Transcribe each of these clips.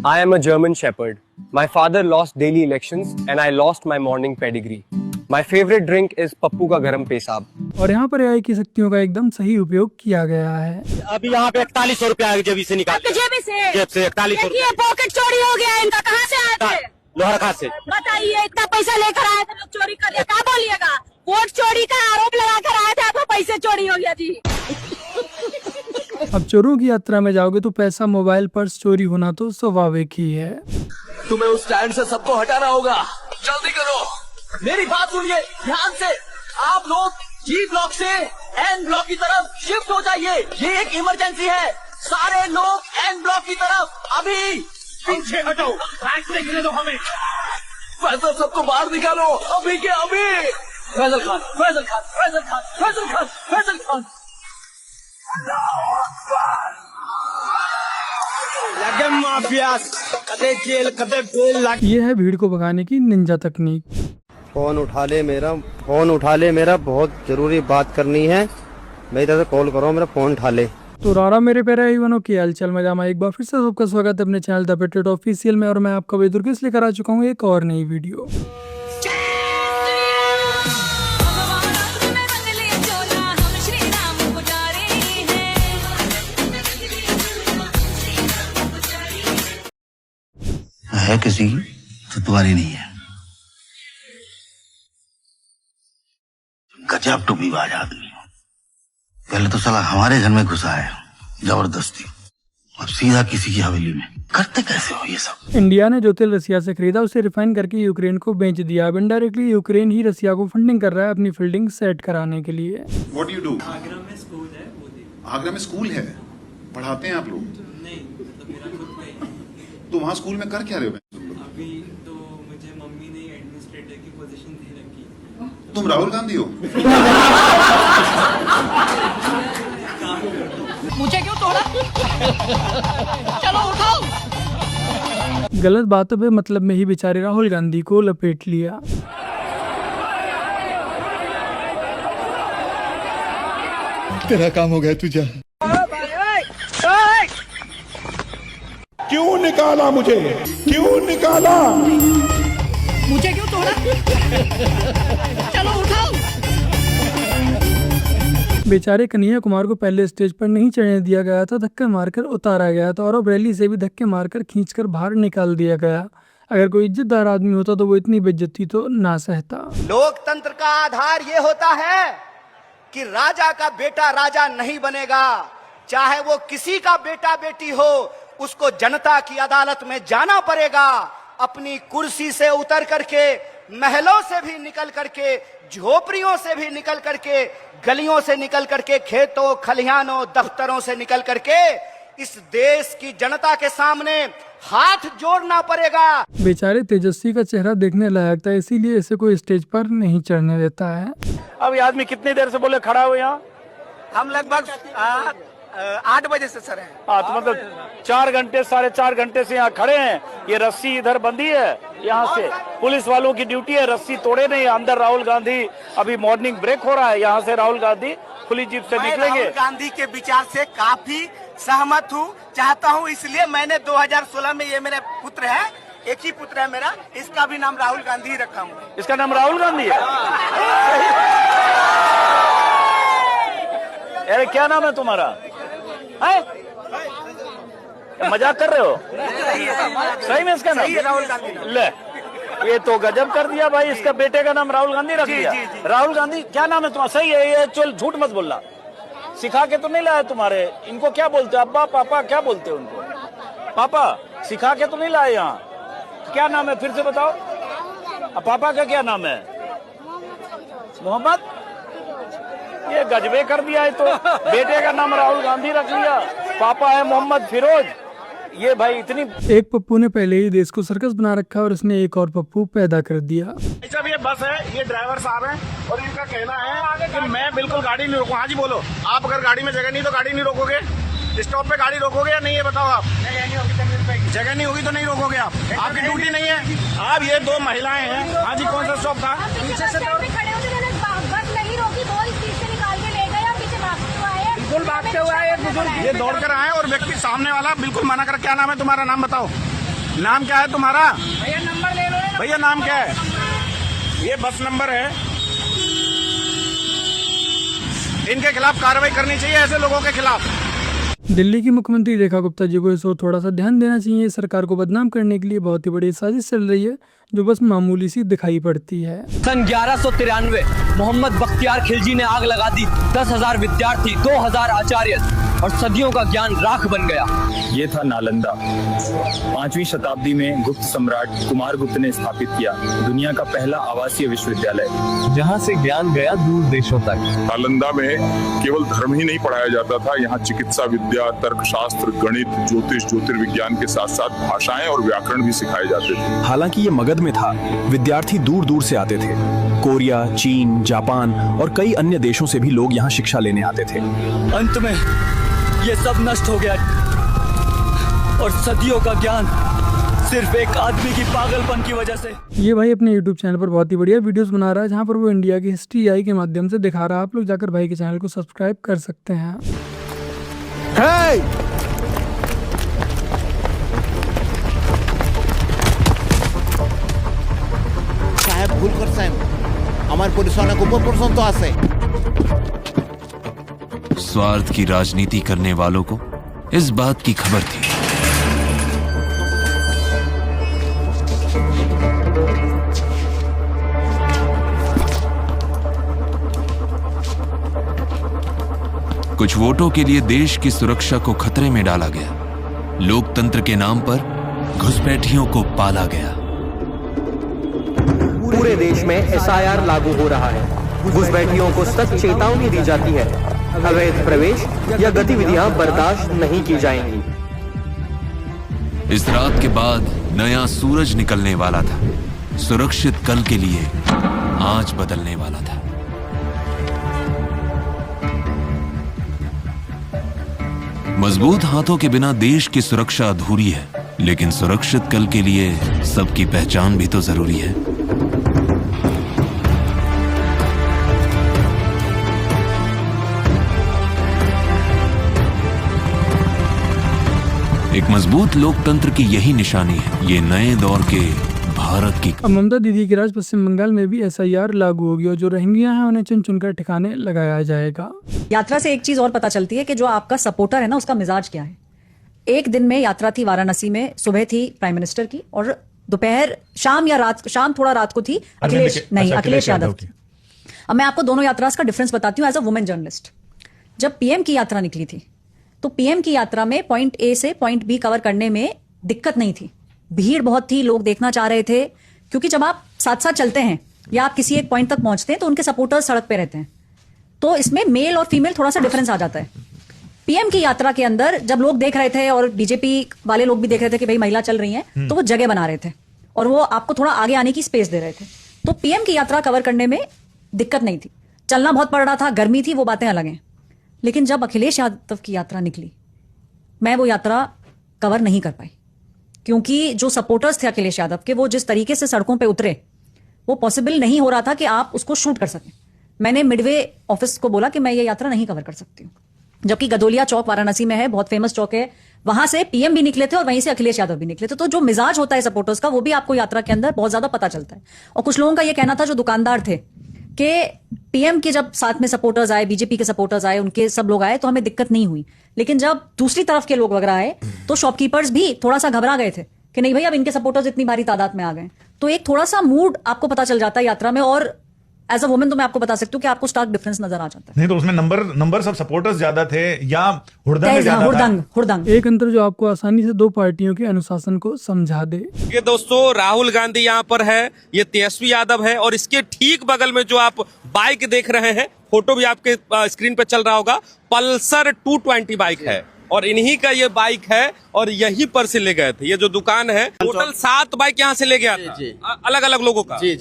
I am a German Shepherd. My father lost daily elections and I lost my morning pedigree. My favorite drink is Pappu का गरम पेशाब। और यहाँ पर AI की शक्तियों का एकदम सही उपयोग किया गया है। अभी यहाँ पे 4100 रुपया जेबी से निकाल, जेब से 4100 रुपया पॉकेट चोरी हो गया इनका। कहाँ से आए थे? लोहरखा से। बताइए, इतना पैसा लेकर आए थे, लोग चोरी कर लिया, क्या बोलिएगा? वोट चोरी का आरोप लगा कर आए थे, आपको पैसे चोरी हो गया जी। अब चोरों की यात्रा में जाओगे तो पैसा, मोबाइल, पर्स चोरी होना तो स्वाभाविक ही है। तुम्हें उस स्टैंड से सबको हटाना होगा, जल्दी करो। मेरी बात सुनिए ध्यान से, आप लोग जी ब्लॉक से एन ब्लॉक की तरफ शिफ्ट हो जाइए। ये एक इमरजेंसी है, सारे लोग एन ब्लॉक की तरफ अभी। पीछे हटो, गिरे दो हमें। फैसल सबको बाहर निकालो, अभी के अभी। फैसल खान, फैसल खान, फैसल खान, फैसल खान, फैसल खान। ये है भीड़ को भगाने की निंजा तकनीक। फोन उठा ले मेरा, फोन उठा ले मेरा, बहुत जरूरी बात करनी है। मेरी तरफ से कॉल करो, मेरा फोन उठा ले। तो रारा मेरे प्यारे ईवनों की हालचाल में जामा एक बार फिर से सबका स्वागत है अपने चैनल द पेट्रियट ऑफिशियल में। और मैं आपका वेदुर किस लेकर आ चुका हूँ एक और नई वीडियो। है किसी की तो तुम्हारी नहीं है। गजब टोपीबाज आदमी। पहले तो साला हमारे घर में घुसा है जबरदस्ती, अब सीधा किसी की हवेली में। करते कैसे हो ये सब? इंडिया ने जो तेल रसिया से खरीदा उसे रिफाइन करके यूक्रेन को बेच दिया। अब इनडायरेक्टली यूक्रेन ही रसिया को फंडिंग कर रहा है अपनी फील्डिंग सेट कराने के लिए। What do you do? Agra में स्कूल है। आगरा में स्कूल है, पढ़ाते हैं आप लोग? नहीं, मतलब मेरा खुद का ही। तो वहाँ स्कूल में कर क्या रहे हो? अभी तो मुझे मम्मी ने एडमिनिस्ट्रेटर की पोजीशन दे रखी। तुम राहुल गांधी हो? मुझे क्यों तोड़ा? चलो उठाओ। गलत बातों पे मतलब में ही बेचारे राहुल गांधी को लपेट लिया। तेरा काम हो गया, तुझे क्यों निकाला? मुझे क्यों निकाला? मुझे क्यों तोड़ा? चलो उठाओ। बेचारे कन्हैया कुमार को पहले स्टेज पर नहीं चढ़ने दिया गया था, धक्का मारकर उतारा गया था और अब रैली से भी धक्के मारकर खींचकर बाहर निकाल दिया गया। अगर कोई इज्जतदार आदमी होता तो वो इतनी बेइज्जती तो ना सहता। लोकतंत्र का आधार ये होता है कि राजा का बेटा राजा नहीं बनेगा, चाहे वो किसी का बेटा बेटी हो, उसको जनता की अदालत में जाना पड़ेगा। अपनी कुर्सी से उतर करके, महलों से भी निकल करके, झोपड़ियों से भी निकल करके, गलियों से निकल करके, खेतों खलिहानों दफ्तरों से निकल करके इस देश की जनता के सामने हाथ जोड़ना पड़ेगा। बेचारे तेजस्वी का चेहरा देखने लायक था, इसीलिए इसे कोई स्टेज पर नहीं चढ़ने देता है। अब ये आदमी कितनी देर से बोले खड़ा हो यहाँ? हम लगभग 8 बजे से सर हैं। हाँ, तो मतलब 4 घंटे 4.5 घंटे से यहाँ खड़े हैं। ये रस्सी इधर बंधी है, यहाँ से पुलिस वालों की ड्यूटी है, रस्सी तोड़े नहीं। अंदर राहुल गांधी, अभी मॉर्निंग ब्रेक हो रहा है, यहाँ से राहुल गांधी खुली जीप से निकलेंगे। राहुल गांधी के विचार से काफी सहमत हूँ, चाहता हूँ, इसलिए मैंने 2016 में, ये मेरा पुत्र है, एक ही पुत्र है मेरा, इसका भी नाम राहुल गांधी ही रखा हूँ। इसका नाम राहुल गांधी है? अरे क्या नाम है तुम्हारा? है? मजाक कर रहे हो? सही में इसका नाम राहुल गांधी? ले, ये तो गजब कर दिया भाई। इसका बेटे का नाम राहुल गांधी रख दिया। राहुल गांधी क्या नाम है तुम्हारा? सही है, ये चल झूठ मत बोलना। सिखा के तो नहीं लाया तुम्हारे? इनको क्या बोलते हो? अब्बा पापा क्या बोलते हो उनको? पापा सिखा के तो नहीं लाए यहाँ? क्या नाम है फिर से बताओ? पापा का क्या नाम है? मोहम्मद। ये गजबे कर दिया है। तो बेटे का नाम राहुल गांधी रख लिया, पापा है मोहम्मद फिरोज। ये भाई इतनी। एक पप्पू ने पहले ही देश को सर्कस बना रखा और उसने एक और पप्पू पैदा कर दिया। जब ये बस है, ये ड्राइवर साहब हैं और इनका कहना है कि मैं बिल्कुल गाड़ी नहीं रोकूंगा। हाँ जी बोलो। आप अगर गाड़ी में जगह नहीं तो गाड़ी नहीं रोकोगे? स्टॉप पे गाड़ी रोकोगे या नहीं, ये बताओ आप? जगह नहीं होगी तो नहीं रोकोगे आप? आपकी ड्यूटी नहीं है। आप ये 2 महिलाएं हैं। हाँ जी, कौन सा स्टॉप था? भागते हुए आए एक बुजुर्ग, ये दौड़ कर आए और व्यक्ति सामने वाला बिल्कुल मना कर। क्या नाम है तुम्हारा? नाम बताओ। नाम क्या है तुम्हारा? भैया नंबर ले लो। भैया नाम क्या है? ये बस नंबर है। इनके खिलाफ कार्रवाई करनी चाहिए, ऐसे लोगों के खिलाफ। दिल्ली की मुख्यमंत्री रेखा गुप्ता जी को इस ओर थोड़ा सा ध्यान देना चाहिए। सरकार को बदनाम करने के लिए बहुत ही बड़ी साजिश चल रही है जो बस मामूली सी दिखाई पड़ती है। सन 1193 मोहम्मद बख्तियार खिलजी ने आग लगा दी। 10,000 विद्यार्थी, 2,000 आचार्य और सदियों का ज्ञान राख बन गया। ये था नालंदा। 5वीं शताब्दी में गुप्त सम्राट कुमारगुप्त ने स्थापित किया, दुनिया का पहला आवासीय विश्वविद्यालय, जहाँ से ज्ञान गया दूर देशों तक। नालंदा में केवल धर्म ही नहीं पढ़ाया जाता था, यहाँ चिकित्सा विद्या, तर्कशास्त्र, गणित, ज्योतिष, ज्योतिर्विज्ञान के साथ साथ भाषाएं और व्याकरण भी सिखाए जाते थे। हालांकि ये मगध में था, विद्यार्थी दूर दूर से आते थे। कोरिया, चीन, जापान और कई अन्य देशों से भी लोग यहाँ शिक्षा लेने आते थे। अंत में ये सब नष्ट हो गया और सदियों का ज्ञान सिर्फ एक आदमी की पागलपन की वजह से। ये भाई अपने YouTube चैनल पर बहुत ही बढ़िया वीडियोस बना रहा है जहाँ पर वो इंडिया की हिस्ट्री आई के माध्यम से दिखा रहा है। आप लोग जाकर भाई के चैनल को सब्सक्राइब कर सकते हैं। साहेब ভুল করছেন, আমার পরিসনের উপর পর্যন্ত আছে। स्वार्थ की राजनीति करने वालों को इस बात की खबर थी। कुछ वोटों के लिए देश की सुरक्षा को खतरे में डाला गया। लोकतंत्र के नाम पर घुसपैठियों को पाला गया। पूरे देश में SIR लागू हो रहा है। घुसपैठियों को सख्त चेतावनी दी जाती है। अवैध प्रवेश या गतिविधियां बर्दाश्त नहीं की जाएंगी। इस रात के बाद नया सूरज निकलने वाला था। सुरक्षित कल के लिए आज बदलने वाला था। मजबूत हाथों के बिना देश की सुरक्षा अधूरी है, लेकिन सुरक्षित कल के लिए सबकी पहचान भी तो जरूरी है। एक मजबूत लोकतंत्र की यही निशानी है। ये नए दौर के भारत की। अब ममता दीदी के राज पश्चिम बंगाल में भी SIR लागू होगी और जो रोहिंग्या हैं उन्हें चुन चुनकर ठिकाने लगाया जाएगा। यात्रा से एक चीज और पता चलती है कि जो आपका सपोर्टर है ना उसका मिजाज क्या है। एक दिन में यात्रा थी वाराणसी में, सुबह थी प्राइम मिनिस्टर की और दोपहर शाम थोड़ा रात को थी अखिलेश यादव की। अब मैं आपको दोनों यात्रा का डिफरेंस बताती हूँ एज अ वुमेन जर्नलिस्ट। जब PM की यात्रा निकली थी तो PM की यात्रा में पॉइंट A से पॉइंट B कवर करने में दिक्कत नहीं थी। भीड़ बहुत थी, लोग देखना चाह रहे थे, क्योंकि जब आप साथ साथ चलते हैं या आप किसी एक पॉइंट तक पहुंचते हैं तो उनके सपोर्टर्स सड़क पे रहते हैं, तो इसमें मेल और फीमेल थोड़ा सा डिफरेंस आ जाता है। PM की यात्रा के अंदर जब लोग देख रहे थे और BJP वाले लोग भी देख रहे थे कि भाई महिला चल रही हैं, तो वो जगह बना रहे थे और वो आपको थोड़ा आगे आने की स्पेस दे रहे थे। तो PM की यात्रा कवर करने में दिक्कत नहीं थी। चलना बहुत पड़ रहा था, गर्मी थी, वो बातें अलग हैं। लेकिन जब अखिलेश यादव की यात्रा निकली, मैं वो यात्रा कवर नहीं कर पाई, क्योंकि जो सपोर्टर्स थे अखिलेश यादव के, वो जिस तरीके से सड़कों पे उतरे, वो पॉसिबल नहीं हो रहा था कि आप उसको शूट कर सकें। मैंने मिडवे ऑफिस को बोला कि मैं ये यात्रा नहीं कवर कर सकती हूँ, जबकि गदोलिया चौक वाराणसी में है, बहुत फेमस चौक है, वहां से PM भी निकले थे और वहीं से अखिलेश यादव भी निकले थे। तो जो मिजाज होता है सपोर्टर्स का, वो भी आपको यात्रा के अंदर बहुत ज्यादा पता चलता है। और कुछ लोगों का ये कहना था, जो दुकानदार थे, कि PM के जब साथ में सपोर्टर्स आए, BJP के सपोर्टर्स आए, उनके सब लोग आए तो हमें दिक्कत नहीं हुई, लेकिन जब दूसरी तरफ के लोग वगैरह आए तो शॉपकीपर्स भी थोड़ा सा घबरा गए थे कि नहीं भाई अब इनके सपोर्टर्स इतनी भारी तादाद में आ गए। तो एक थोड़ा सा मूड आपको पता चल जाता है यात्रा में। और एज अ वुमेन तो मैं आपको बता सकती हूँ कि आपको स्टार्क डिफरेंस नजर आ जाता है। नहीं तो उसमें नंबर सब सपोर्टर्स ज्यादा थे या हुड़दंग। एक अंतर जो आपको आसानी से दो पार्टियों के अनुशासन को समझा दे। ये दोस्तों राहुल गांधी यहाँ पर है, ये तेजस्वी यादव है और इसके ठीक बगल में जो आप बाइक देख रहे हैं, फोटो भी आपके स्क्रीन पे चल रहा होगा, पल्सर 220 बाइक है और इन्हीं का ये बाइक है और यहीं पर से ले गए थे। ये जो दुकान है, टोटल 7 बाइक यहाँ से ले गया था, अलग अलग लोगों का। जी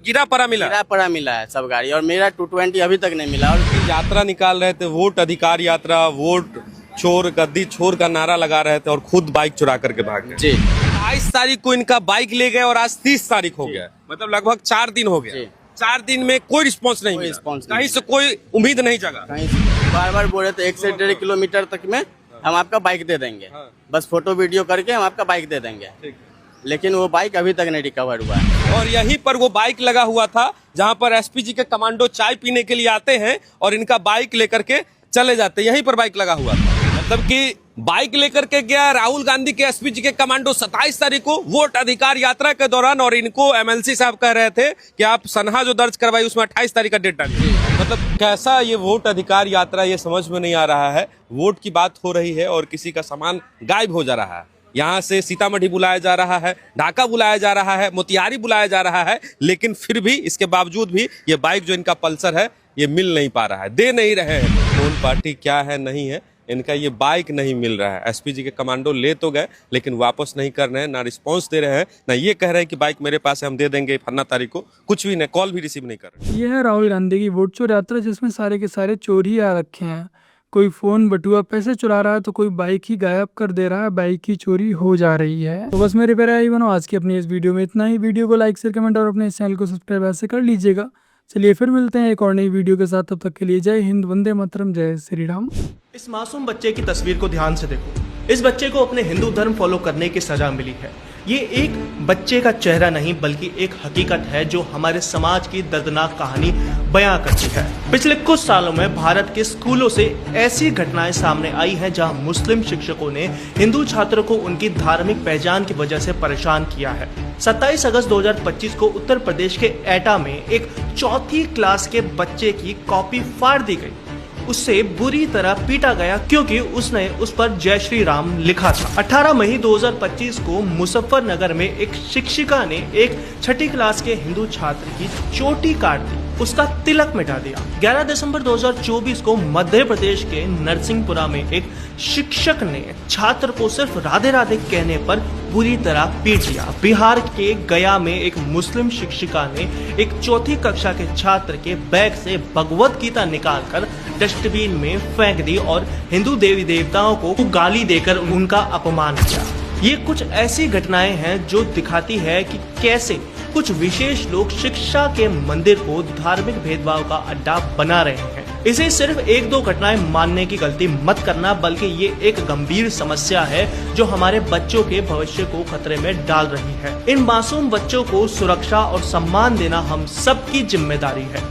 गिरा पड़ा मिला है सब गाड़ी, और मेरा 220 अभी तक नहीं मिला। और यात्रा निकाल रहे थे, वोट अधिकार यात्रा, वोट चोर गद्दी छोर का नारा लगा रहे थे और खुद बाइक चुरा करके भाग गए। 22 तारीख को इनका बाइक ले गए और आज 30 तारीख हो गया, मतलब लगभग 4 दिन हो गया। 4 दिन में कोई रिस्पॉन्स नहीं मिला, कहीं से कोई उम्मीद नहीं जगा। बार बार बोले थे 1 से 1.5 किलोमीटर तक में हम आपका बाइक दे देंगे, बस फोटो वीडियो करके हम आपका बाइक दे देंगे। लेकिन वो बाइक अभी तक नहीं रिकवर हुआ है। और यहीं पर वो बाइक लगा हुआ था जहां पर एसपीजी के कमांडो चाय पीने के लिए आते हैं और इनका बाइक लेकर के चले जाते हैं। यहीं पर बाइक लगा हुआ था, मतलब कि बाइक लेकर के गया राहुल गांधी के एसपीजी के कमांडो 27 तारीख को वोट अधिकार यात्रा के दौरान, और इनको एमएलसी साहब कह रहे थे कि आप सनहा जो दर्ज करवाई उसमें 28 तारीख का डेट डालिए। मतलब कैसा ये वोट अधिकार यात्रा, ये समझ में नहीं आ रहा है। वोट की बात हो रही है और किसी का सामान गायब हो जा रहा है। यहाँ से सीतामढ़ी बुलाया जा रहा है, ढाका बुलाया जा रहा है, मोतिहारी बुलाया जा रहा है, लेकिन फिर भी इसके बावजूद भी ये बाइक जो इनका पल्सर है ये मिल नहीं पा रहा है, दे नहीं रहे हैं। कौन पार्टी क्या है नहीं है, इनका ये बाइक नहीं मिल रहा है। एसपीजी के कमांडो ले तो गए लेकिन वापस नहीं कर रहे हैं, ना रिस्पांस दे रहे हैं, ना ये कह रहे हैं कि बाइक मेरे पास है हम दे देंगे फन्ना तारीख को, कुछ भी नहीं, कॉल भी रिसीव नहीं कर रहे। ये है राहुल गांधी की वोट चोर यात्रा, जिसमें सारे के सारे चोर ही आ रखे हैं। कोई फोन बटुआ पैसे चुरा रहा है तो कोई बाइक ही गायब कर दे रहा है, बाइक की चोरी हो जा रही है। तो बस मेरे प्यारे भाई बहनों, आज की अपनी इस वीडियो में इतना ही। वीडियो को लाइक शेयर कमेंट और अपने इस चैनल को सब्सक्राइब ऐसे कर लीजिएगा। चलिए फिर मिलते हैं एक और नई वीडियो के साथ, तब तक के लिए जय हिंद, वंदे मातरम, जय श्री राम। इस मासूम बच्चे की तस्वीर को ध्यान से देखो। इस बच्चे को अपने हिंदू धर्म फॉलो करने की सजा मिली है। ये एक बच्चे का चेहरा नहीं बल्कि एक हकीकत है जो हमारे समाज की दर्दनाक कहानी बयां करती है। पिछले कुछ सालों में भारत के स्कूलों से ऐसी घटनाएं सामने आई हैं जहां मुस्लिम शिक्षकों ने हिंदू छात्रों को उनकी धार्मिक पहचान की वजह से परेशान किया है। 27 अगस्त 2025 को उत्तर प्रदेश के एटा में एक 4th क्लास के बच्चे की कॉपी फाड़ दी गई। उससे बुरी तरह पीटा गया क्योंकि उसने उस पर जय श्री राम लिखा था। 18 मई 2025 को मुजफ्फरनगर में एक शिक्षिका ने एक 6ठी क्लास के हिंदू छात्र की चोटी काट दी, उसका तिलक मिटा दिया। 11 दिसंबर 2024 को मध्य प्रदेश के नरसिंहपुरा में एक शिक्षक ने छात्र को सिर्फ राधे राधे कहने पर बुरी तरह पीट दिया। बिहार के गया में एक मुस्लिम शिक्षिका ने एक 4th कक्षा के छात्र के बैग से भगवत गीता निकालकर डस्टबिन में फेंक दी और हिंदू देवी देवताओं को गाली देकर उनका अपमान किया। ये कुछ ऐसी घटनाएं हैं जो दिखाती है कि कैसे कुछ विशेष लोग शिक्षा के मंदिर को धार्मिक भेदभाव का अड्डा बना रहे हैं। इसे सिर्फ 1-2 घटनाएं मानने की गलती मत करना, बल्कि ये एक गंभीर समस्या है जो हमारे बच्चों के भविष्य को खतरे में डाल रही है। इन मासूम बच्चों को सुरक्षा और सम्मान देना हम सबकी जिम्मेदारी है।